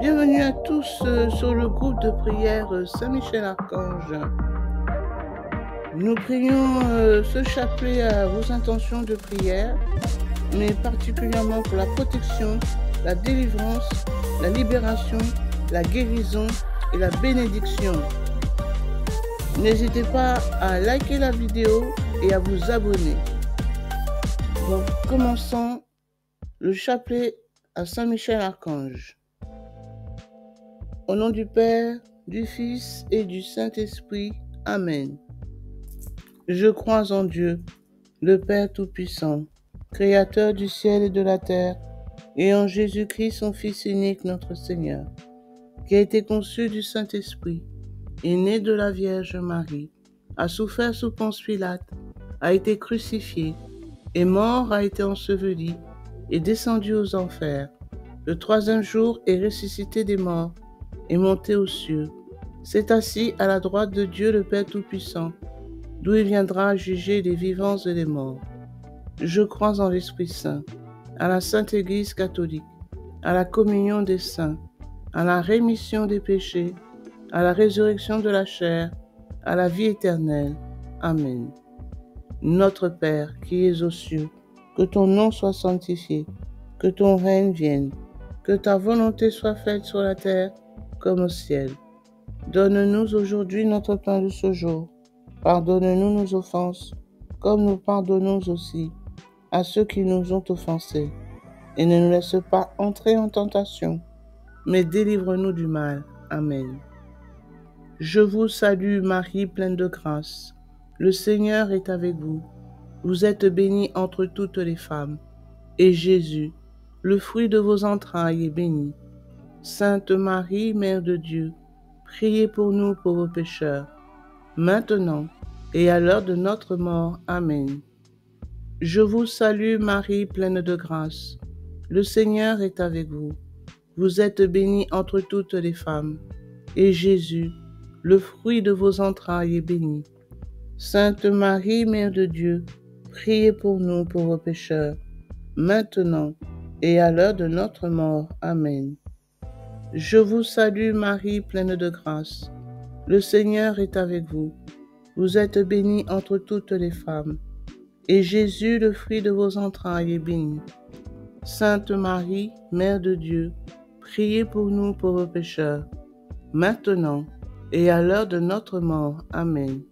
Bienvenue à tous sur le groupe de prière Saint-Michel-Archange. Nous prions ce chapelet à vos intentions de prière, mais particulièrement pour la protection, la délivrance, la libération, la guérison et la bénédiction. N'hésitez pas à liker la vidéo et à vous abonner. Donc, commençons le chapelet à Saint-Michel-Archange. Au nom du Père, du Fils et du Saint-Esprit. Amen. Je crois en Dieu, le Père Tout-Puissant, Créateur du ciel et de la terre, et en Jésus-Christ, son Fils unique, notre Seigneur, qui a été conçu du Saint-Esprit, est né de la Vierge Marie, a souffert sous Ponce Pilate, a été crucifié, est mort, a été enseveli, est descendu aux enfers. Le troisième jour est ressuscité des morts, est monté aux cieux, s'est assis à la droite de Dieu le Père Tout-Puissant, d'où il viendra juger les vivants et les morts. Je crois en l'Esprit Saint, à la Sainte Église catholique, à la communion des saints, à la rémission des péchés, à la résurrection de la chair, à la vie éternelle. Amen. Notre Père qui es aux cieux, que ton nom soit sanctifié, que ton règne vienne, que ta volonté soit faite sur la terre comme au ciel. Donne-nous aujourd'hui notre pain de ce jour. Pardonne-nous nos offenses, comme nous pardonnons aussi à ceux qui nous ont offensés. Et ne nous laisse pas entrer en tentation, mais délivre-nous du mal. Amen. Je vous salue Marie, pleine de grâce. Le Seigneur est avec vous. Vous êtes bénie entre toutes les femmes. Et Jésus, le fruit de vos entrailles, est béni. Sainte Marie, Mère de Dieu, priez pour nous pauvres pécheurs, maintenant et à l'heure de notre mort. Amen. Je vous salue Marie, pleine de grâce. Le Seigneur est avec vous. Vous êtes bénie entre toutes les femmes. Et Jésus, le fruit de vos entrailles, est béni. Sainte Marie, Mère de Dieu, priez pour nous pauvres pécheurs, maintenant et à l'heure de notre mort. Amen. Je vous salue Marie, pleine de grâce. Le Seigneur est avec vous. Vous êtes bénie entre toutes les femmes. Et Jésus, le fruit de vos entrailles, est béni. Sainte Marie, Mère de Dieu, priez pour nous pauvres pécheurs, maintenant et à l'heure de notre mort. Amen.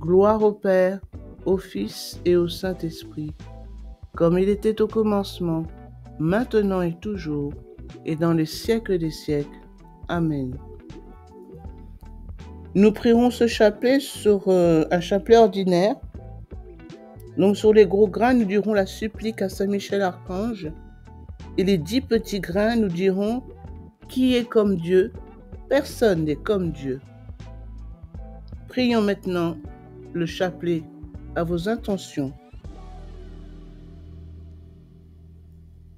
Gloire au Père, au Fils et au Saint-Esprit, comme il était au commencement, maintenant et toujours, et dans les siècles des siècles. Amen. Nous prierons ce chapelet sur un chapelet ordinaire. Donc sur les gros grains, nous dirons la supplique à Saint-Michel-Archange. Et les 10 petits grains, nous dirons qui est comme Dieu? Personne n'est comme Dieu. Prions maintenant le chapelet à vos intentions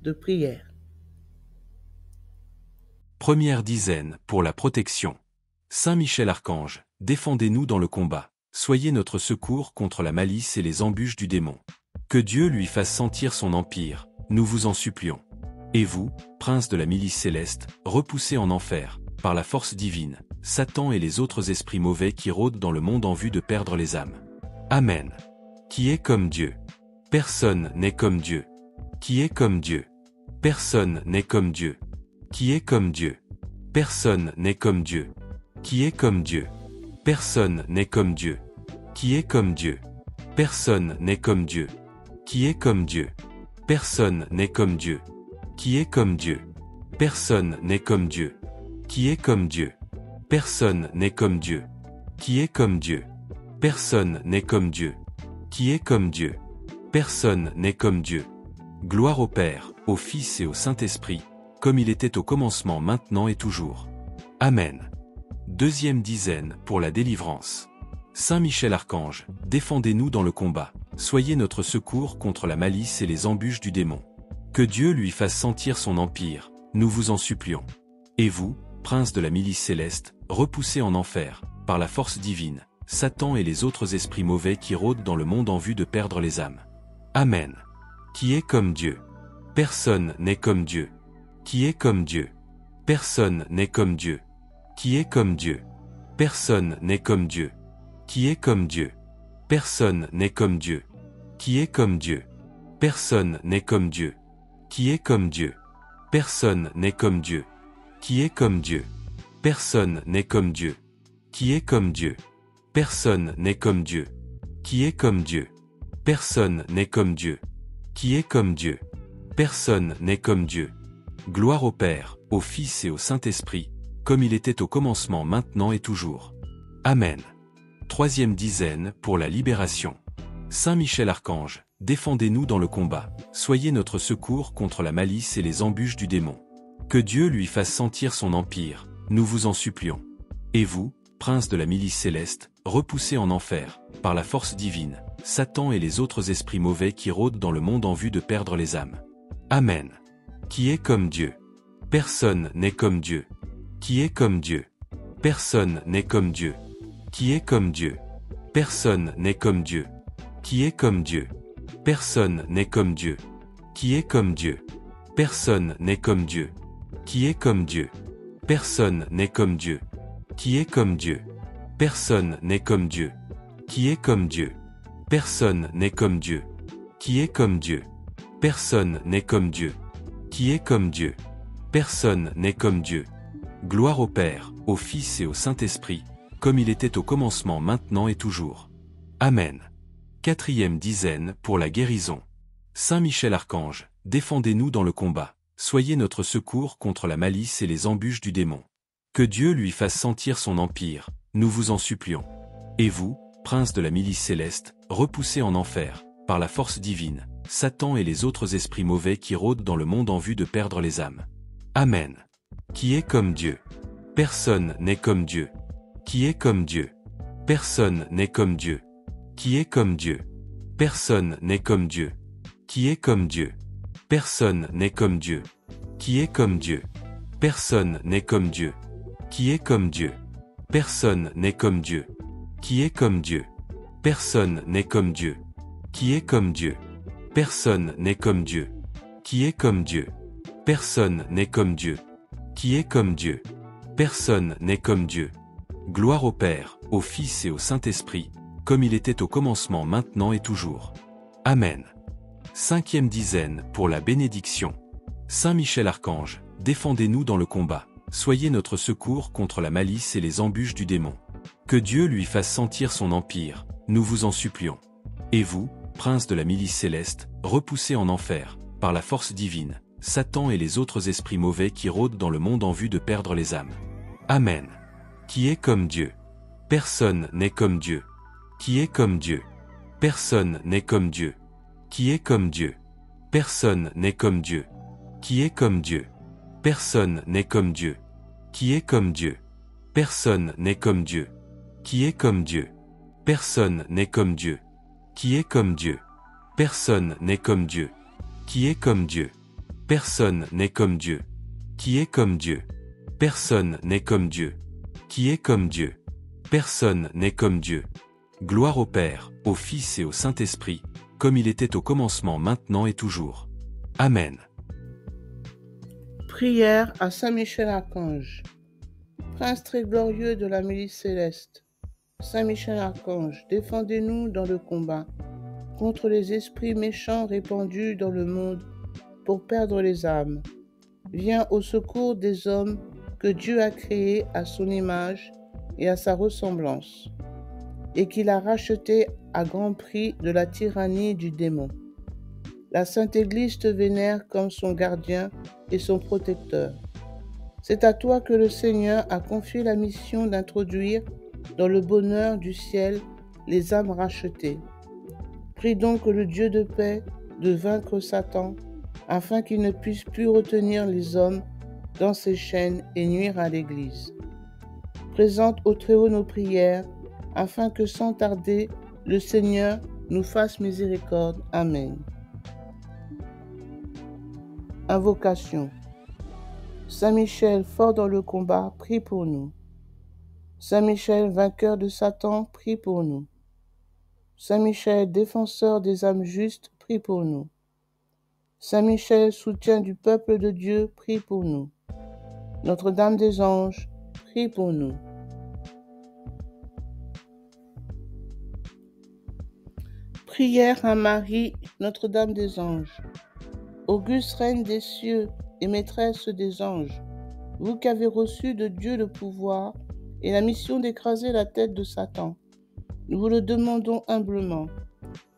de prière. Première dizaine, pour la protection. Saint Michel-Archange, défendez-nous dans le combat. Soyez notre secours contre la malice et les embûches du démon. Que Dieu lui fasse sentir son empire, nous vous en supplions. Et vous, prince de la milice céleste, repoussez en enfer, par la force divine, Satan et les autres esprits mauvais qui rôdent dans le monde en vue de perdre les âmes. Amen. Qui est comme Dieu? Personne n'est comme Dieu. Qui est comme Dieu? Personne n'est comme Dieu. Qui est comme Dieu? Personne n'est comme Dieu. Qui est comme Dieu? Personne n'est comme Dieu. Qui est comme Dieu? Personne n'est comme Dieu. Qui est comme Dieu? Personne n'est comme Dieu. Qui est comme Dieu? Personne n'est comme Dieu. Qui est comme Dieu? Personne n'est comme Dieu. Qui est comme Dieu? Personne n'est comme Dieu. Qui est comme Dieu? Personne n'est comme Dieu. Gloire au Père, au Fils et au Saint-Esprit, comme il était au commencement, maintenant et toujours. Amen. Deuxième dizaine, pour la délivrance. Saint Michel-Archange, défendez-nous dans le combat. Soyez notre secours contre la malice et les embûches du démon. Que Dieu lui fasse sentir son empire, nous vous en supplions. Et vous, prince de la milice céleste, repoussez en enfer, par la force divine, Satan et les autres esprits mauvais qui rôdent dans le monde en vue de perdre les âmes. Amen. Qui est comme Dieu? Personne n'est comme Dieu. Qui est comme Dieu? Personne n'est comme Dieu. Qui est comme Dieu? Personne n'est comme Dieu. Qui est comme Dieu? Personne n'est comme Dieu. Qui est comme Dieu? Personne n'est comme Dieu. Qui est comme Dieu? Personne n'est comme Dieu. Qui est comme Dieu? Personne n'est comme Dieu. Qui est comme Dieu? Personne n'est comme Dieu. Qui est comme Dieu? Personne n'est comme Dieu. Qui est comme Dieu? Personne n'est comme Dieu. Gloire au Père, au Fils et au Saint-Esprit, comme il était au commencement, maintenant et toujours. Amen. Troisième dizaine pour la libération. Saint Michel Archange, défendez-nous dans le combat, soyez notre secours contre la malice et les embûches du démon. Que Dieu lui fasse sentir son empire, nous vous en supplions. Et vous, prince de la milice céleste, repoussez en enfer, par la force divine, Satan et les autres esprits mauvais qui rôdent dans le monde en vue de perdre les âmes. Amen. Qui est comme Dieu? Personne n'est comme Dieu. Qui est comme Dieu? Personne n'est comme Dieu. Qui est comme Dieu? Personne n'est comme Dieu. Qui est comme Dieu? Personne n'est comme Dieu. Qui est comme Dieu? Personne n'est comme Dieu. Qui est comme Dieu? Personne n'est comme Dieu. Qui est comme Dieu? Personne n'est comme Dieu. Qui est comme Dieu? Personne n'est comme Dieu. Qui est comme Dieu? Personne n'est comme Dieu. Qui est comme Dieu? Personne n'est comme Dieu. Gloire au Père, au Fils et au Saint-Esprit, comme il était au commencement, maintenant et toujours. Amen. Quatrième dizaine pour la guérison. Saint Michel Archange, défendez-nous dans le combat, soyez notre secours contre la malice et les embûches du démon. Que Dieu lui fasse sentir son empire, nous vous en supplions. Et vous, prince de la milice céleste, repoussez en enfer, par la force divine, Satan et les autres esprits mauvais qui rôdent dans le monde en vue de perdre les âmes. Amen. Qui est comme Dieu? Personne n'est comme Dieu. Qui est comme Dieu? Personne n'est comme Dieu. Qui est comme Dieu? Personne n'est comme Dieu. Qui est comme Dieu? Personne n'est comme Dieu. Qui est comme Dieu? Personne n'est comme Dieu. Qui est comme Dieu? Personne n'est comme Dieu. Qui est comme Dieu? Personne n'est comme Dieu. Qui est comme Dieu? Personne n'est comme Dieu. Qui est comme Dieu? Personne n'est comme Dieu. Qui est comme Dieu? Personne n'est comme Dieu. Gloire au Père, au Fils et au Saint-Esprit, comme il était au commencement, maintenant et toujours. Amen. Cinquième dizaine pour la bénédiction. Saint Michel Archange, défendez-nous dans le combat, soyez notre secours contre la malice et les embûches du démon. Que Dieu lui fasse sentir son empire, nous vous en supplions. Et vous, prince de la milice céleste, repoussez en enfer, par la force divine, Satan et les autres esprits mauvais qui rôdent dans le monde en vue de perdre les âmes. Amen. Qui est comme Dieu? Personne n'est comme Dieu. Qui est comme Dieu? Personne n'est comme Dieu. Qui est comme Dieu? Personne n'est comme Dieu. Qui est comme Dieu? Personne n'est comme Dieu. Qui est comme Dieu? Personne n'est comme Dieu. Qui est comme Dieu? Personne n'est comme Dieu. Qui est comme Dieu? Personne n'est comme Dieu. Qui est comme Dieu? Personne n'est comme Dieu. Qui est comme Dieu? Personne n'est comme Dieu. Qui est comme Dieu? Personne n'est comme Dieu. Gloire au Père, au Fils et au Saint-Esprit, comme il était au commencement, maintenant et toujours. Amen. Prière à Saint Michel Archange. Prince très glorieux de la milice céleste, Saint Michel Archange, défendez-nous dans le combat contre les esprits méchants répandus dans le monde pour perdre les âmes. Viens au secours des hommes que Dieu a créés à son image et à sa ressemblance, et qu'il a rachetés à grand prix de la tyrannie du démon. La Sainte Église te vénère comme son gardien et son protecteur. C'est à toi que le Seigneur a confié la mission d'introduire dans le bonheur du ciel les âmes rachetées. Prie donc le Dieu de paix de vaincre Satan, afin qu'il ne puisse plus retenir les hommes dans ses chaînes et nuire à l'Église. Présente au Très-Haut nos prières, afin que sans tarder, le Seigneur nous fasse miséricorde. Amen. Invocation. Saint Michel, fort dans le combat, prie pour nous. Saint Michel, vainqueur de Satan, prie pour nous. Saint Michel, défenseur des âmes justes, prie pour nous. Saint Michel, soutien du peuple de Dieu, prie pour nous. Notre-Dame des Anges, prie pour nous. Prière à Marie, Notre-Dame des Anges. Auguste Reine des cieux et maîtresse des anges, vous qui avez reçu de Dieu le pouvoir et la mission d'écraser la tête de Satan, nous vous le demandons humblement.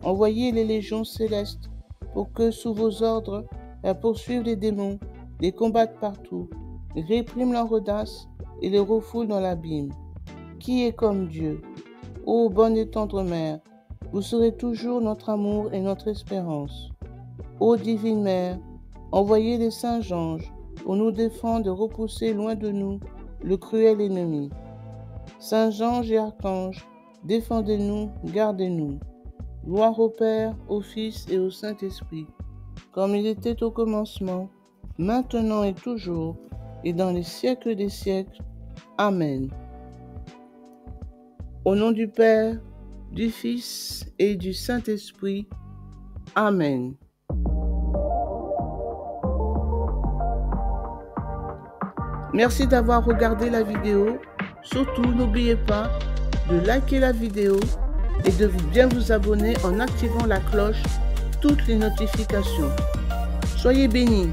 Envoyez les légions célestes pour que, sous vos ordres, elles poursuivent les démons, les combattent partout, répriment leur audace et les refoulent dans l'abîme. Qui est comme Dieu? Ô bonne et tendre Mère, vous serez toujours notre amour et notre espérance. Ô divine Mère, envoyez les saints anges pour nous défendre et repousser loin de nous le cruel ennemi. Saints anges et archanges, défendez-nous, gardez-nous. Gloire au Père, au Fils et au Saint-Esprit, comme il était au commencement, maintenant et toujours, et dans les siècles des siècles. Amen. Au nom du Père, du Fils et du Saint-Esprit. Amen. Merci d'avoir regardé la vidéo. Surtout, n'oubliez pas de liker la vidéo et de bien vous abonner en activant la cloche, toutes les notifications. Soyez bénis.